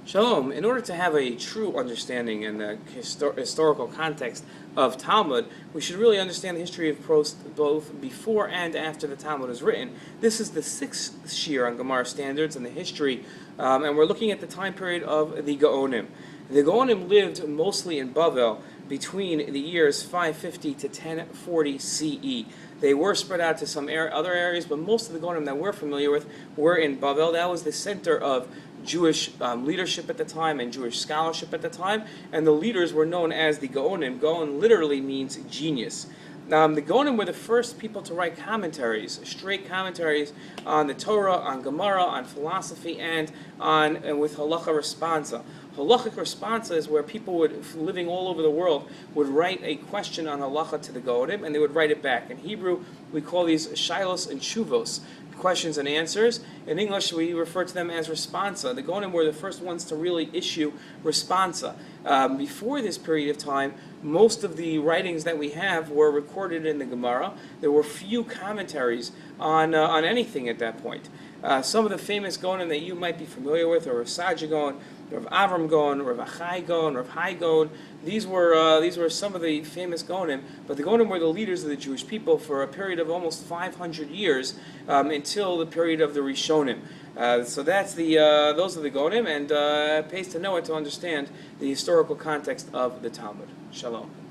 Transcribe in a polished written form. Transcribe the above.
Shalom. In order to have a true understanding and the historical context of Talmud, we should really understand the history of Prost both before and after the Talmud was written. This is the sixth shiur on Gemara standards and the history, and we're looking at the time period of the Geonim. The Geonim lived mostly in Bavel between the years 550 to 1040 CE. They were spread out to some other areas, but most of the Geonim that we're familiar with were in Bavel. That was the center of Jewish leadership at the time and Jewish scholarship at the time, and the leaders were known as the Geonim. Gaon literally means genius. The Geonim were the first people to write commentaries, straight commentaries on the Torah, on Gemara, on philosophy, and with halacha responsa. Halachic responsa is where people living all over the world would write a question on halacha to the Geonim, and they would write it back. In Hebrew, we call these shilos and shuvos, questions and answers. In English, we refer to them as responsa. The Geonim were the first ones to really issue responsa. Before this period of time, most of the writings that we have were recorded in the Gemara. There were few commentaries on anything at that point. Some of the famous Geonim that you might be familiar with are Rav Saja Gaon, Rav Avram Gaon, Rav Achai Gaon, Rav Hai Gaon. These were some of the famous Geonim, but the Geonim were the leaders of the Jewish people for a period of almost 500 years until the period of the Rishonim. So that's those are the Geonim, and it pays to know it to understand the historical context of the Talmud. Shalom.